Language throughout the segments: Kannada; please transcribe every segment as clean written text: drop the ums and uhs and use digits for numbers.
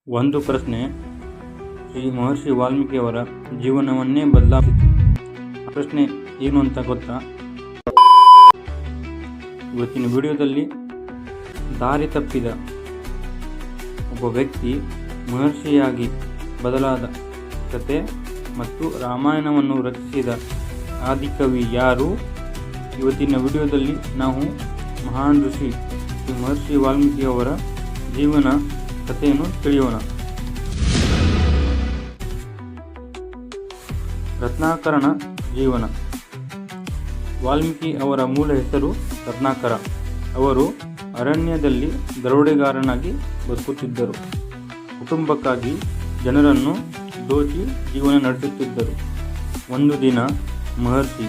ಒಂದು ಪ್ರಶ್ನೆ ಶ್ರೀ ಮಹರ್ಷಿ ವಾಲ್ಮೀಕಿಯವರ ಜೀವನವನ್ನೇ ಬದಲಾಯಿಸಿತು. ಆ ಪ್ರಶ್ನೆ ಏನು ಅಂತ ಗೊತ್ತಾ? ಇವತ್ತಿನ ವಿಡಿಯೋದಲ್ಲಿ ದಾರಿ ತಪ್ಪಿದ ಒಬ್ಬ ವ್ಯಕ್ತಿ ಮಹರ್ಷಿಯಾಗಿ ಬದಲಾದ ಕತೆ ಮತ್ತು ರಾಮಾಯಣವನ್ನು ರಚಿಸಿದ ಆದಿಕವಿ ಯಾರು? ಇವತ್ತಿನ ವಿಡಿಯೋದಲ್ಲಿ ನಾವು ಮಹಾನ್ ಋಷಿ ಶ್ರೀ ಮಹರ್ಷಿ ವಾಲ್ಮೀಕಿಯವರ ಜೀವನ ಕಥೆಯನ್ನು ತಿಳಿಯೋಣ. ರತ್ನಾಕರನ ಜೀವನ. ವಾಲ್ಮೀಕಿ ಅವರ ಮೂಲ ಹೆಸರು ರತ್ನಾಕರ. ಅವರು ಅರಣ್ಯದಲ್ಲಿ ದರೋಡೆಗಾರನಾಗಿ ಬದುಕುತ್ತಿದ್ದರು. ಕುಟುಂಬಕ್ಕಾಗಿ ಜನರನ್ನು ದೋಚಿ ಜೀವನ ನಡೆಸುತ್ತಿದ್ದರು. ಒಂದು ದಿನ ಮಹರ್ಷಿ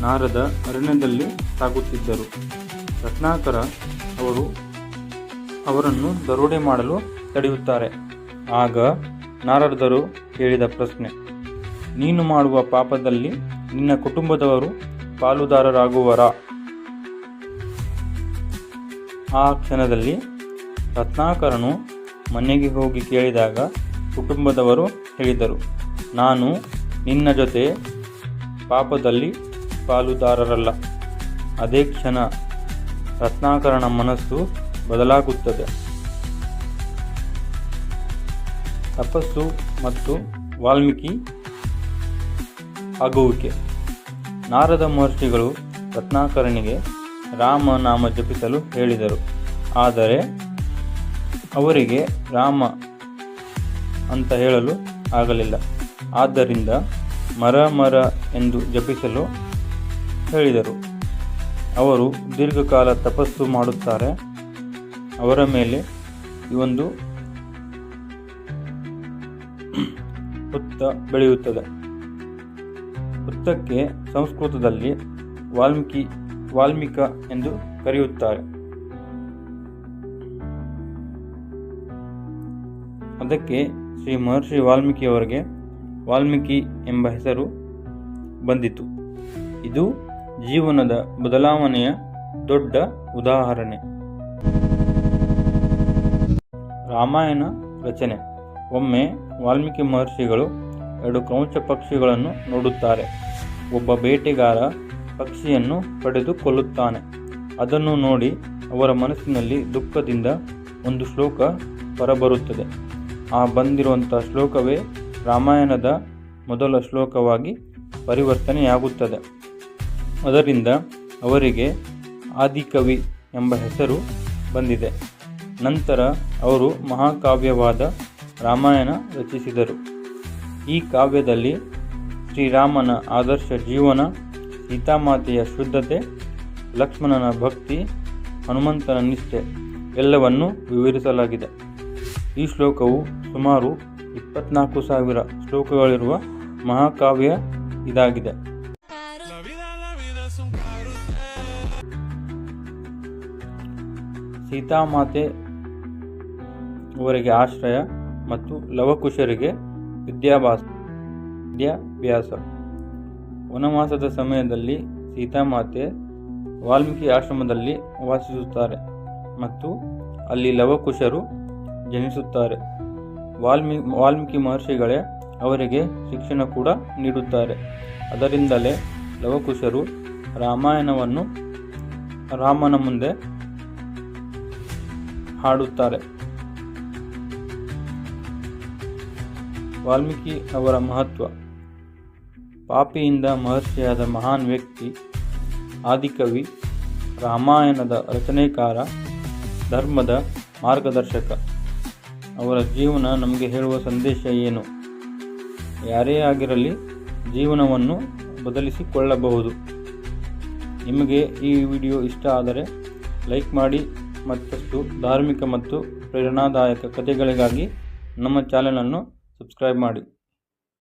ನಾರದ ಅರಣ್ಯದಲ್ಲಿ ಸಾಗುತ್ತಿದ್ದರು. ರತ್ನಾಕರ ಅವರನ್ನು ದರೋಡೆ ಮಾಡಲು ತಡೆಯುತ್ತಾರೆ. ಆಗ ನಾರದರು ಕೇಳಿದ ಪ್ರಶ್ನೆ, ನೀನು ಮಾಡುವ ಪಾಪದಲ್ಲಿ ನಿನ್ನ ಕುಟುಂಬದವರು ಪಾಲುದಾರರಾಗುವರಾ? ಆ ಕ್ಷಣದಲ್ಲಿ ರತ್ನಾಕರನು ಮನೆಗೆ ಹೋಗಿ ಕೇಳಿದಾಗ ಕುಟುಂಬದವರು ಹೇಳಿದರು, ನಾನು ನಿನ್ನ ಜೊತೆ ಪಾಪದಲ್ಲಿ ಪಾಲುದಾರರಲ್ಲ. ಅದೇ ಕ್ಷಣ ರತ್ನಾಕರನ ಮನಸ್ಸು ಬದಲಾಗುತ್ತದೆ. ತಪಸ್ಸು ಮತ್ತು ವಾಲ್ಮೀಕಿ ಆಗುವಿಕೆ. ನಾರದ ಮಹರ್ಷಿಗಳು ರತ್ನಾಕರನಿಗೆ ರಾಮನಾಮ ಜಪಿಸಲು ಹೇಳಿದರು. ಆದರೆ ಅವರಿಗೆ ರಾಮ ಅಂತ ಹೇಳಲು ಆಗಲಿಲ್ಲ. ಆದ್ದರಿಂದ ಮರ ಎಂದು ಜಪಿಸಲು ಹೇಳಿದರು. ಅವರು ದೀರ್ಘಕಾಲ ತಪಸ್ಸು ಮಾಡುತ್ತಾರೆ. ಅವರ ಮೇಲೆ ಒಂದು ಹುತ್ತ ಬೆಳೆಯುತ್ತದೆ. ಹುತ್ತಕ್ಕೆ ಸಂಸ್ಕೃತದಲ್ಲಿ ವಾಲ್ಮೀಕ ಎಂದು ಕರೆಯುತ್ತಾರೆ. ಅದಕ್ಕೆ ಶ್ರೀ ಮಹರ್ಷಿ ವಾಲ್ಮೀಕಿಯವರಿಗೆ ವಾಲ್ಮೀಕಿ ಎಂಬ ಹೆಸರು ಬಂದಿತು. ಇದು ಜೀವನದ ಬದಲಾವಣೆಯ ದೊಡ್ಡ ಉದಾಹರಣೆ. ರಾಮಾಯಣ ರಚನೆ. ಒಮ್ಮೆ ವಾಲ್ಮೀಕಿ ಮಹರ್ಷಿಗಳು 2 ಕ್ರೌಂಚ ಪಕ್ಷಿಗಳನ್ನು ನೋಡುತ್ತಾರೆ. ಒಬ್ಬ ಬೇಟೆಗಾರ ಪಕ್ಷಿಯನ್ನು ಪಡೆದು ಕೊಲ್ಲುತ್ತಾನೆ. ಅದನ್ನು ನೋಡಿ ಅವರ ಮನಸ್ಸಿನಲ್ಲಿ ದುಃಖದಿಂದ ಒಂದು ಶ್ಲೋಕ ಹೊರಬರುತ್ತದೆ. ಆ ಬಂದಿರುವಂಥ ಶ್ಲೋಕವೇ ರಾಮಾಯಣದ ಮೊದಲ ಶ್ಲೋಕವಾಗಿ ಪರಿವರ್ತನೆಯಾಗುತ್ತದೆ. ಅದರಿಂದ ಅವರಿಗೆ ಆದಿಕವಿ ಎಂಬ ಹೆಸರು ಬಂದಿದೆ. ನಂತರ ಅವರು ಮಹಾಕಾವ್ಯವಾದ ರಾಮಾಯಣ ರಚಿಸಿದರು. ಈ ಕಾವ್ಯದಲ್ಲಿ ಶ್ರೀರಾಮನ ಆದರ್ಶ ಜೀವನ, ಸೀತಾಮಾತೆಯ ಶುದ್ಧತೆ, ಲಕ್ಷ್ಮಣನ ಭಕ್ತಿ, ಹನುಮಂತನ ನಿಷ್ಠೆ ಎಲ್ಲವನ್ನೂ ವಿವರಿಸಲಾಗಿದೆ. ಈ ಶ್ಲೋಕವು ಸುಮಾರು 24,000 ಶ್ಲೋಕಗಳಿರುವ ಮಹಾಕಾವ್ಯ ಇದಾಗಿದೆ. ಸೀತಾಮಾತೆ ಅವರಿಗೆ ಆಶ್ರಯ ಮತ್ತು ಲವಕುಶರಿಗೆ ವಿದ್ಯಾಭ್ಯಾಸ. ವನವಾಸದ ಸಮಯದಲ್ಲಿ ಸೀತಾಮಾತೆ ವಾಲ್ಮೀಕಿ ಆಶ್ರಮದಲ್ಲಿ ವಾಸಿಸುತ್ತಾರೆ ಮತ್ತು ಅಲ್ಲಿ ಲವಕುಶರು ಜನಿಸುತ್ತಾರೆ. ವಾಲ್ಮೀಕಿ ಮಹರ್ಷಿಗಳೇ ಅವರಿಗೆ ಶಿಕ್ಷಣ ಕೂಡ ನೀಡುತ್ತಾರೆ. ಅದರಿಂದಲೇ ಲವಕುಶರು ರಾಮಾಯಣವನ್ನು ರಾಮನ ಮುಂದೆ ಹಾಡುತ್ತಾರೆ. ವಾಲ್ಮೀಕಿ ಅವರ ಮಹತ್ವ. ಪಾಪಿಯಿಂದ ಮಹರ್ಷಿಯಾದ ಮಹಾನ್ ವ್ಯಕ್ತಿ, ಆದಿಕವಿ, ರಾಮಾಯಣದ ರಚನೆಕಾರ, ಧರ್ಮದ ಮಾರ್ಗದರ್ಶಕ. ಅವರ ಜೀವನ ನಮಗೆ ಹೇಳುವ ಸಂದೇಶ ಏನು? ಯಾರೇ ಆಗಿರಲಿ ಜೀವನವನ್ನು ಬದಲಿಸಿಕೊಳ್ಳಬಹುದು. ನಿಮಗೆ ಈ ವಿಡಿಯೋ ಇಷ್ಟ ಆದರೆ ಲೈಕ್ ಮಾಡಿ. ಮತ್ತಷ್ಟು ಧಾರ್ಮಿಕ ಮತ್ತು ಪ್ರೇರಣಾದಾಯಕ ಕಥೆಗಳಿಗಾಗಿ ನಮ್ಮ ಚಾನೆಲನ್ನು ಸಬ್ಸ್ಕ್ರೈಬ್ ಮಾಡಿ.